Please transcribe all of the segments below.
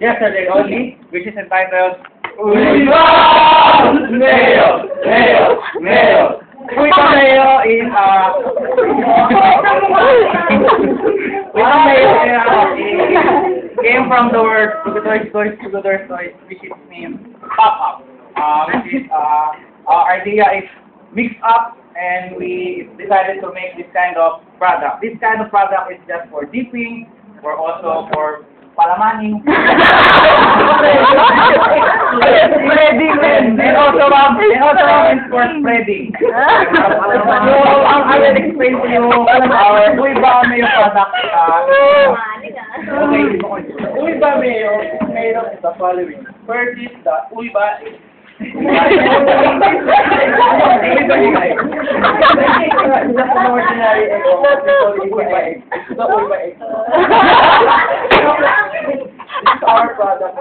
yesterday only, which is entitled Uiba! Mayo! Mayo! Mayo! Uiba Mayo is Uiba Mayo came from the word Tugador, which is means pop up. Which is our idea is mix up, and we decided to make this kind of product. This kind of product is just for dipping, or also for palamaning. and also for spreading. So I will explain to you our Uiba Mayo product. Uiba Mayo is made of the following. First is the Uiba. It's an ordinary egg. Uiba egg. It's the Uiba egg. This is our product.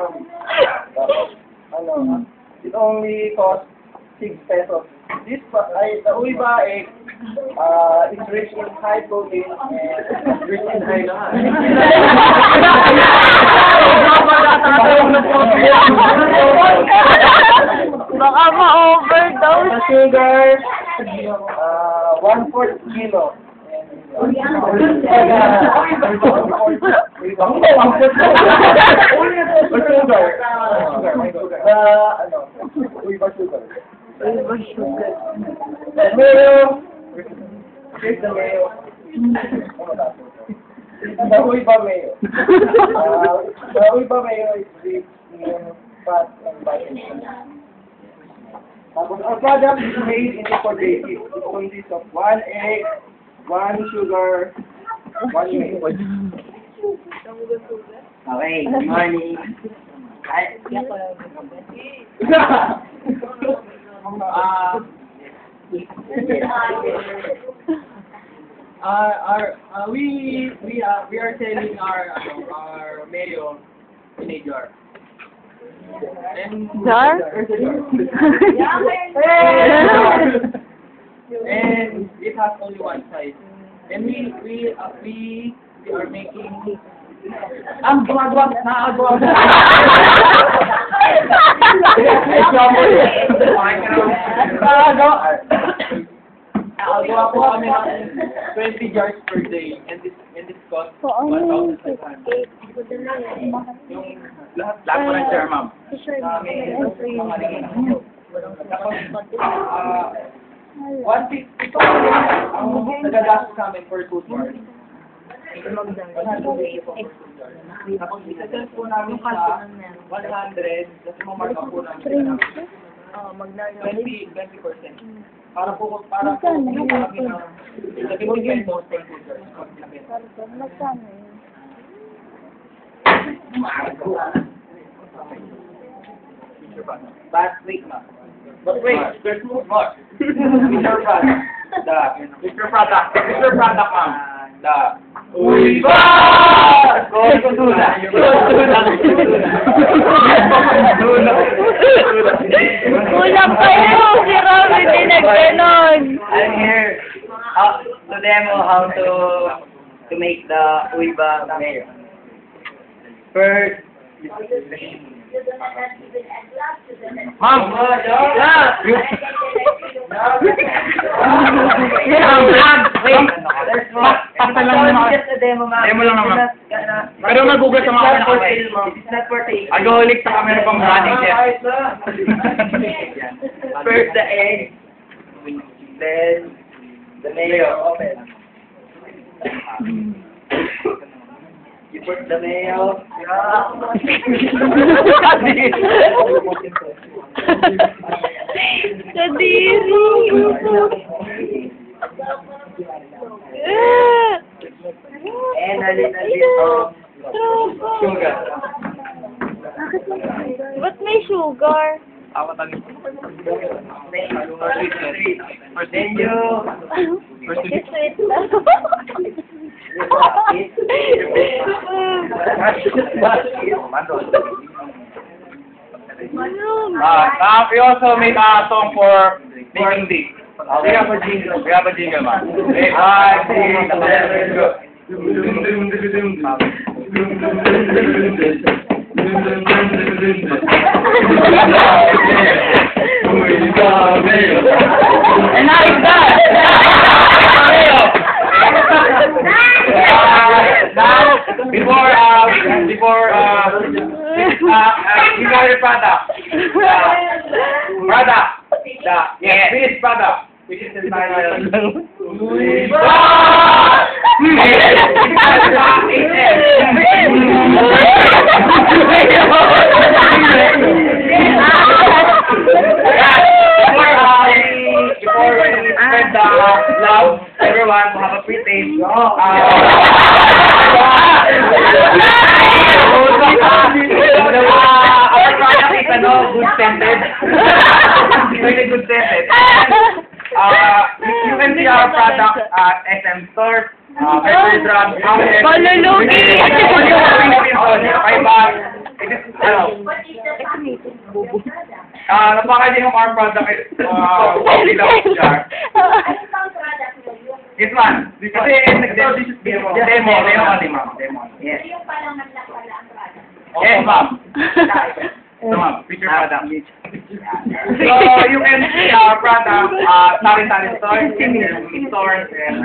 It only costs 6 pesos. This the Uiba egg is rich in high protein and rich in Baka ma-overdose. The sugar, 1/4 kilo. Mayo. Here's the mayo. The Uiba Mayo. The Uiba Mayo is rich in fat and vitamins. Our product is made in equal basis. It consists of 1 egg, 1 sugar, 1 milk. Okay, good morning. We are selling our mayo in a jar. And Jar? and it has only one size. And we are making. Gumagawa. Nagawa po kami ng 20 jars per day, and this costs 1,500. Yung lahat po ng jar, ma'am. Ito ang nagagastos namin per toothbrush. Tapos isa-sell po namin sa 100, kasi mamarka po namin 20%. Para po yung kami na 50 pesos per toothbrush. But wait, ma'am. But wait, there's more. Mr. Product, ma'am. The Uiba! Kulang kayo. Si Ron, hindi nagganon. I'm here to demo how to make the Uiba Mayo. First, Ma'am! demo lang naman. Pero magugas sa mga kamay. Alcoholic sa camera pang running chef. First the egg, then the mayo. Open. You put the mayo. Kadiri. And a little bit of sugar. Ba't may sugar? Then you It's sweet na. We also made a song for making tea. We have a jingle, man. 5, 6, 7, go. And now it's done. Now, before you got your product. Product. Yes, finish product. Which is entitled Louis Before we spread the love, everyone will have a free taste. Our product is good scented. Really good scented. You can see our product at SM Stores, Mercury Drug, Malulugi! It is, napakaging ng our product is, jar. This one. Kasi, this is demo. Demo only, ma'am. Demo. Yes. Yes, ma'am. So, ma'am, picture product. So, you can see our product at Tari stores, stores, and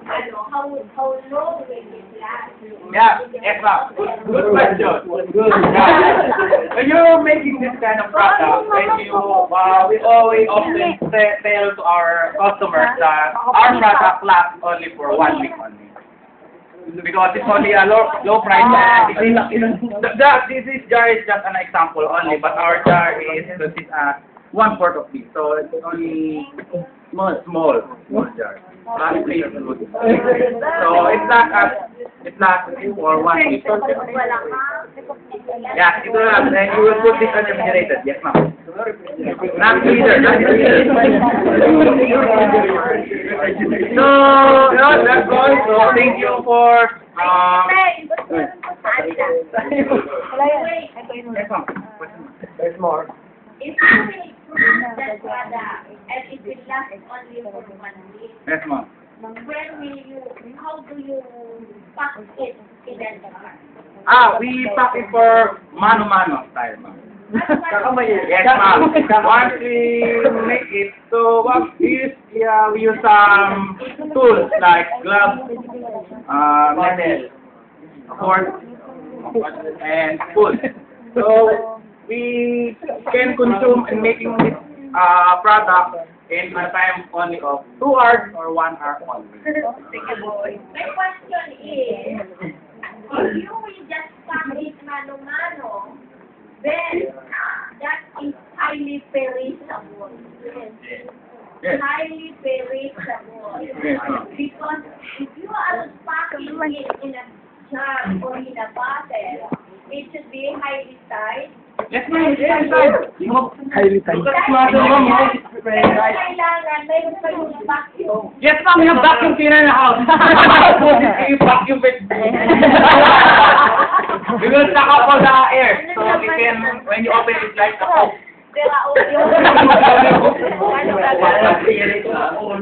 how long will it last? yeah, yes, ma'am. Good question. Good. When you're making this kind of product, we always often tell to our customers that our product lasts only for 1 week only. Because it's only a low price. This jar is just an example only, but our jar is 1/4 of this, so it's only small jar. So it's not for 1 week. Yeah, it will have, and you will put this on your refrigerator. Yes, ma'am. Not freezer, not freezer. So, that's all. So, thank you for, yes, ma'am. There's more. If you will produce that product and it will last only for 1 week, Yes, ma'am. where will you, how do you pack it in the car? We pack it for mano-mano style, ma'am. Yes, ma'am. Once we make it, so what we use some tools like gloves, fork, and spoon. So we can consume in making this product in a time only of 2 hours or 1 hour only. My question is, if you will just pack it mano-mano, then that is highly perishable. Yes. Highly perishable. Yes, ma'am. Because if you are packing it in a jar or in a bottle, it should be highly tight. Yes, ma'am. Yes, ma'am. Highly tight. Kailangan mayroon kayong vacuum. Yes, ma'am. We have vacuum cleaner in the house. You vacuum it. We will suck up all the air, so you can, when you open it, like a hole.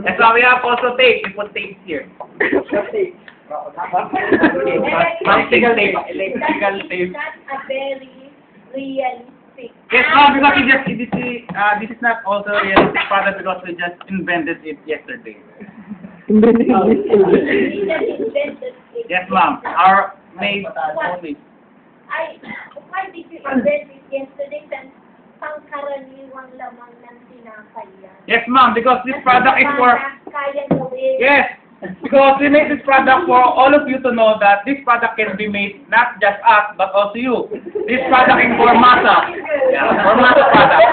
That's why we have also tape. We put tape here. Electrical tape. Electrical tape. That's a very realistic. Yes, ma'am, because this is not also a realistic product because we just invented it yesterday. Yes, ma'am. Our made only. Why did you invent it yesterday? Pangkaraniwang lamang ng tinapay yan. Yes, ma'am, because this product is for... Kaya gawin. Yes, because we made this product for all of you to know that this product can be made not just us, but also you. This product is for masa. Yeah, for masa product.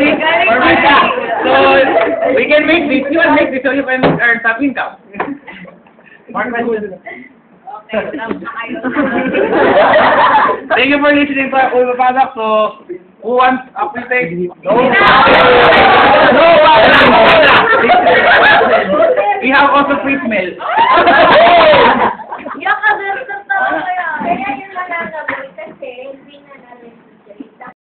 See? For masa. So, we can make this. You can make this so you can earn some income. More questions? Thank you for listening to our Ulva product. So, who wants a free taste? No. We have also free smell.